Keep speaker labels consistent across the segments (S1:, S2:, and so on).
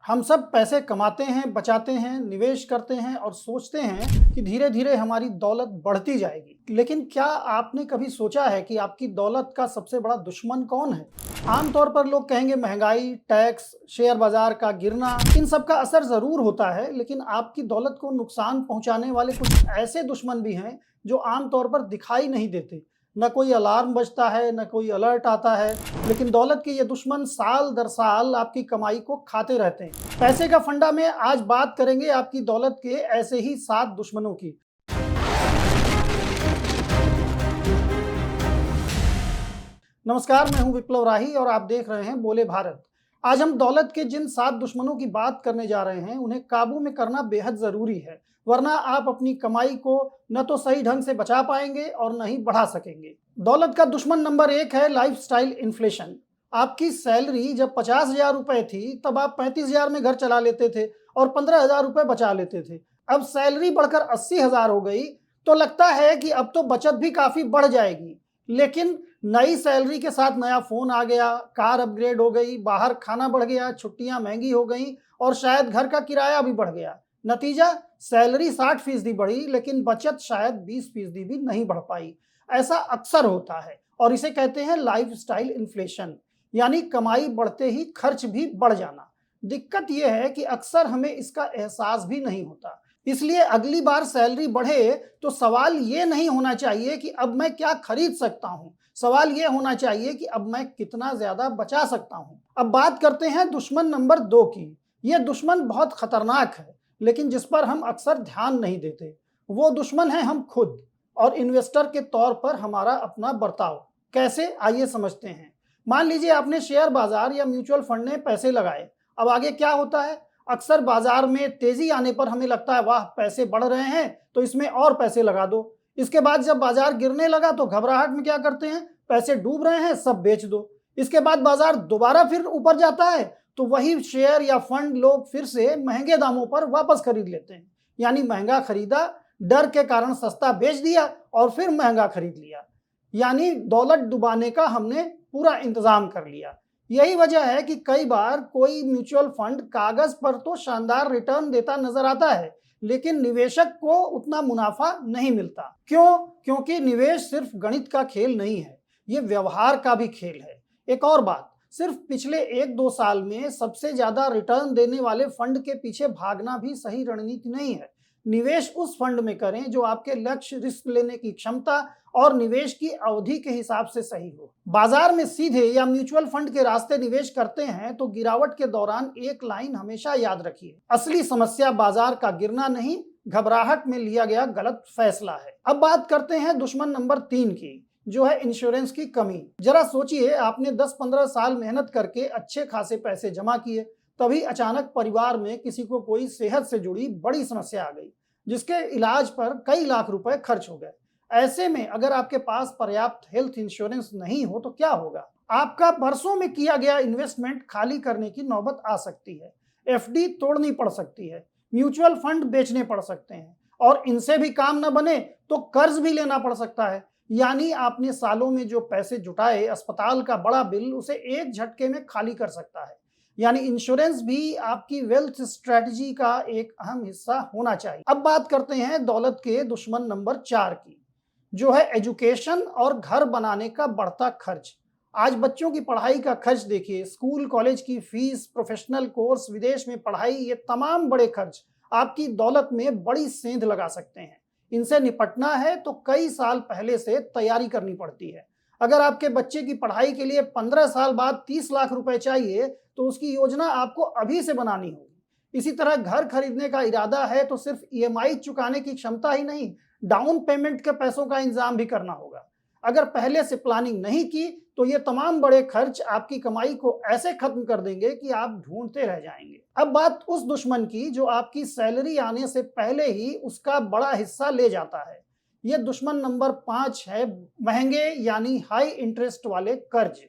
S1: हम सब पैसे कमाते हैं, बचाते हैं, निवेश करते हैं और सोचते हैं कि धीरे धीरे हमारी दौलत बढ़ती जाएगी। लेकिन क्या आपने कभी सोचा है कि आपकी दौलत का सबसे बड़ा दुश्मन कौन है? आमतौर पर लोग कहेंगे महंगाई, टैक्स, शेयर बाजार का गिरना, इन सब का असर जरूर होता है, लेकिन आपकी दौलत को नुकसान पहुंचाने वाले कुछ ऐसे दुश्मन भी हैं जो आमतौर पर दिखाई नहीं देते। न कोई अलार्म बजता है, न कोई अलर्ट आता है, लेकिन दौलत के ये दुश्मन साल दर साल आपकी कमाई को खाते रहते हैं। पैसे का फंडा में आज बात करेंगे आपकी दौलत के ऐसे ही 7 दुश्मनों की। नमस्कार, मैं हूं विप्लव राही और आप देख रहे हैं बोले भारत। आज हम दौलत के जिन 7 दुश्मनों की बात करने जा रहे हैं, उन्हें काबू में करना बेहद जरूरी है, वरना आप अपनी कमाई को न तो सही ढंग से बचा पाएंगे और न ही बढ़ा सकेंगे। दौलत का दुश्मन नंबर 1 है लाइफस्टाइल इन्फ्लेशन। आपकी सैलरी जब 50,000 रुपए थी, तब आप 35,000 में घर चला लेते थे और 15,000 रुपए बचा लेते थे। अब सैलरी बढ़कर 80,000 हो गई तो लगता है कि अब तो बचत भी काफी बढ़ जाएगी, लेकिन नई सैलरी के साथ नया फोन आ गया, कार अपग्रेड हो गई, बाहर खाना बढ़ गया, छुट्टियां महंगी हो गई और शायद घर का किराया भी बढ़ गया। नतीजा, सैलरी 60% बढ़ी लेकिन बचत शायद 20% भी नहीं बढ़ पाई। ऐसा अक्सर होता है और इसे कहते हैं लाइफस्टाइल इन्फ्लेशन, यानी कमाई बढ़ते ही खर्च भी बढ़ जाना। दिक्कत यह है कि अक्सर हमें इसका एहसास भी नहीं होता। इसलिए अगली बार सैलरी बढ़े तो सवाल ये नहीं होना चाहिए कि अब मैं क्या खरीद सकता हूं, सवाल ये होना चाहिए कि अब मैं कितना ज्यादा बचा सकता हूं। अब बात करते हैं दुश्मन नंबर 2 की। यह दुश्मन बहुत खतरनाक है, लेकिन जिस पर हम अक्सर ध्यान नहीं देते। वो दुश्मन है हम खुद और इन्वेस्टर के तौर पर हमारा अपना बर्ताव। कैसे, आइए समझते हैं। मान लीजिए आपने शेयर बाजार या म्यूचुअल फंड में पैसे लगाए। अब आगे क्या होता है? अक्सर बाजार में तेजी आने पर हमें लगता है वाह, पैसे बढ़ रहे हैं तो इसमें और पैसे लगा दो। इसके बाद जब बाजार गिरने लगा तो घबराहट में क्या करते हैं, पैसे डूब रहे हैं, सब बेच दो। इसके बाद बाजार दोबारा फिर ऊपर जाता है तो वही शेयर या फंड लोग फिर से महंगे दामों पर वापस खरीद लेते हैं। यानी महंगा खरीदा, डर के कारण सस्ता बेच दिया और फिर महंगा खरीद लिया। यानी दौलत डुबाने का हमने पूरा इंतजाम कर लिया। यही वजह है कि कई बार कोई म्यूचुअल फंड कागज पर तो शानदार रिटर्न देता नजर आता है, लेकिन निवेशक को उतना मुनाफा नहीं मिलता। क्यों? क्योंकि निवेश सिर्फ गणित का खेल नहीं है, ये व्यवहार का भी खेल है। एक और बात, सिर्फ पिछले 1-2 साल में सबसे ज्यादा रिटर्न देने वाले फंड के पीछे भागना भी सही रणनीति नहीं है। निवेश उस फंड में करें जो आपके लक्ष्य, रिस्क लेने की क्षमता और निवेश की अवधि के हिसाब से सही हो। बाजार में सीधे या म्यूचुअल फंड के रास्ते निवेश करते हैं तो गिरावट के दौरान एक लाइन हमेशा याद रखिए, असली समस्या बाजार का गिरना नहीं, घबराहट में लिया गया गलत फैसला है। अब बात करते हैं दुश्मन नंबर 3 की, जो है इंश्योरेंस की कमी। जरा सोचिए, आपने 10-15 साल मेहनत करके अच्छे खासे पैसे जमा किए, तभी अचानक परिवार में किसी को कोई सेहत से जुड़ी बड़ी समस्या आ गई, जिसके इलाज पर कई लाख रुपए खर्च हो गए। ऐसे में अगर आपके पास पर्याप्त हेल्थ इंश्योरेंस नहीं हो तो क्या होगा? आपका बरसों में किया गया इन्वेस्टमेंट खाली करने की नौबत आ सकती है। एफडी तोड़नी पड़ सकती है, म्यूचुअल फंड बेचने पड़ सकते हैं और इनसे भी काम न बने तो कर्ज भी लेना पड़ सकता है। यानी आपने सालों में जो पैसे जुटाए, अस्पताल का बड़ा बिल उसे एक झटके में खाली कर सकता है। यानी इंश्योरेंस भी आपकी वेल्थ स्ट्रेटजी का एक अहम हिस्सा होना चाहिए। अब बात करते हैं दौलत के दुश्मन नंबर 4 की, जो है एजुकेशन और घर बनाने का बढ़ता खर्च। आज बच्चों की पढ़ाई का खर्च देखिए, स्कूल कॉलेज की फीस, प्रोफेशनल कोर्स, विदेश में पढ़ाई, ये तमाम बड़े खर्च आपकी दौलत में बड़ी सेंध लगा सकते हैं। इनसे निपटना है तो कई साल पहले से तैयारी करनी पड़ती है। अगर आपके बच्चे की पढ़ाई के लिए 15 साल बाद 30 लाख रुपए चाहिए तो उसकी योजना आपको अभी से बनानी होगी। इसी तरह घर खरीदने का इरादा है तो सिर्फ ईएमआई चुकाने की क्षमता ही नहीं, डाउन पेमेंट के पैसों का इंतजाम भी करना होगा। अगर पहले से प्लानिंग नहीं की तो ये तमाम बड़े खर्च आपकी कमाई को ऐसे खत्म कर देंगे कि आप ढूंढते रह जाएंगे। अब बात उस दुश्मन की जो आपकी सैलरी आने से पहले ही उसका बड़ा हिस्सा ले जाता है। ये दुश्मन नंबर 5 है महंगे यानी हाई इंटरेस्ट वाले कर्ज।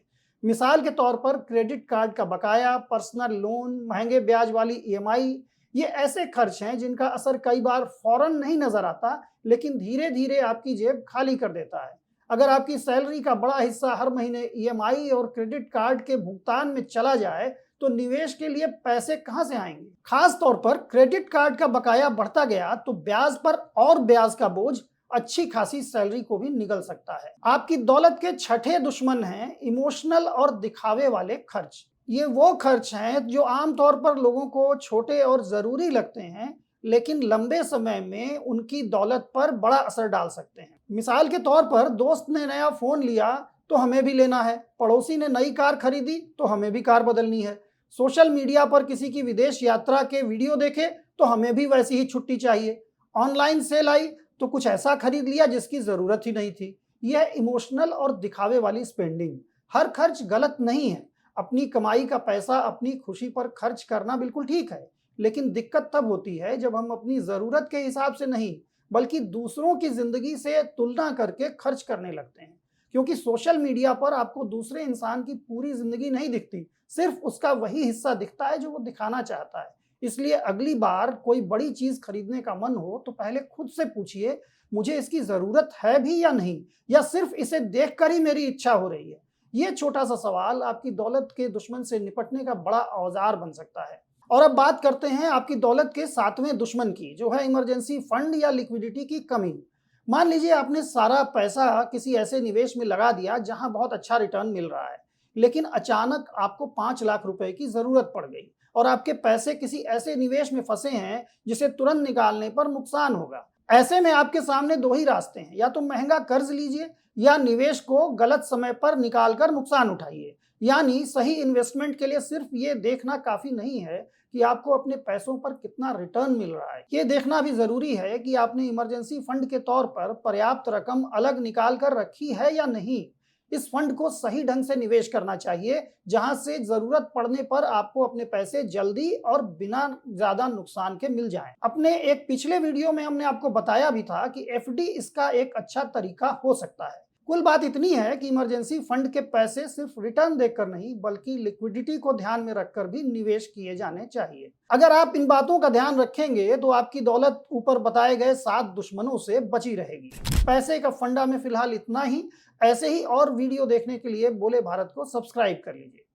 S1: मिसाल के तौर पर क्रेडिट कार्ड का बकाया, पर्सनल लोन, महंगे ब्याज वाली ईएमआई, ये ऐसे खर्च हैं जिनका असर कई बार फौरन नहीं नजर आता, लेकिन धीरे धीरे आपकी जेब खाली कर देता है। अगर आपकी सैलरी का बड़ा हिस्सा हर महीने ईएमआई और क्रेडिट कार्ड के भुगतान में चला जाए तो निवेश के लिए पैसे कहां से आएंगे। खास तौर पर क्रेडिट कार्ड का बकाया बढ़ता गया तो ब्याज पर और ब्याज का बोझ अच्छी खासी सैलरी को भी निगल सकता है। आपकी दौलत के छठे दुश्मन हैं इमोशनल और दिखावे वाले खर्च। ये वो खर्च हैं जो आमतौर पर लोगों को छोटे और जरूरी लगते हैं, लेकिन लंबे समय में उनकी दौलत पर बड़ा असर डाल सकते हैं। मिसाल के तौर पर दोस्त ने नया फोन लिया तो हमें भी लेना है, पड़ोसी ने नई कार खरीदी तो हमें भी कार बदलनी है, सोशल मीडिया पर किसी की विदेश यात्रा के वीडियो देखे तो हमें भी वैसी ही छुट्टी चाहिए, ऑनलाइन सेल आई तो कुछ ऐसा खरीद लिया जिसकी जरूरत ही नहीं थी। यह इमोशनल और दिखावे वाली स्पेंडिंग। हर खर्च गलत नहीं है, अपनी कमाई का पैसा अपनी खुशी पर खर्च करना बिल्कुल ठीक है, लेकिन दिक्कत तब होती है जब हम अपनी जरूरत के हिसाब से नहीं बल्कि दूसरों की जिंदगी से तुलना करके खर्च करने लगते हैं। क्योंकि सोशल मीडिया पर आपको दूसरे इंसान की पूरी जिंदगी नहीं दिखती, सिर्फ उसका वही हिस्सा दिखता है जो वो दिखाना चाहता है। इसलिए अगली बार कोई बड़ी चीज खरीदने का मन हो तो पहले खुद से पूछिए, मुझे इसकी जरूरत है भी या नहीं, या सिर्फ इसे देखकर ही मेरी इच्छा हो रही है। ये छोटा सा सवाल आपकी दौलत के दुश्मन से निपटने का बड़ा औजार बन सकता है। और अब बात करते हैं आपकी दौलत के सातवें दुश्मन की, जो है इमरजेंसी फंड या लिक्विडिटी की कमी। मान लीजिए आपने सारा पैसा किसी ऐसे निवेश में लगा दिया जहां बहुत अच्छा रिटर्न मिल रहा है, लेकिन अचानक आपको 5 लाख रुपए की जरूरत पड़ गई और आपके पैसे किसी ऐसे निवेश में फंसे हैं जिसे तुरंत निकालने पर नुकसान होगा। ऐसे में आपके सामने दो ही रास्ते हैं, या तो महंगा कर्ज लीजिए या निवेश को गलत समय पर निकालकर नुकसान उठाइए। यानी सही इन्वेस्टमेंट के लिए सिर्फ ये देखना काफी नहीं है कि आपको अपने पैसों पर कितना रिटर्न मिल रहा है, ये देखना भी जरूरी है कि आपने इमरजेंसी फंड के तौर पर पर्याप्त रकम अलग निकाल कर रखी है या नहीं। इस फंड को सही ढंग से निवेश करना चाहिए, जहां से जरूरत पड़ने पर आपको अपने पैसे जल्दी और बिना ज्यादा नुकसान के मिल जाएं। अपने एक पिछले वीडियो में हमने आपको बताया भी था कि एफडी इसका एक अच्छा तरीका हो सकता है। कुल बात इतनी है कि इमरजेंसी फंड के पैसे सिर्फ रिटर्न देखकर नहीं बल्कि लिक्विडिटी को ध्यान में रखकर भी निवेश किए जाने चाहिए। अगर आप इन बातों का ध्यान रखेंगे तो आपकी दौलत ऊपर बताए गए 7 दुश्मनों से बची रहेगी। पैसे का फंडा में फिलहाल इतना ही। ऐसे ही और वीडियो देखने के लिए बोले भारत को सब्सक्राइब कर लीजिए।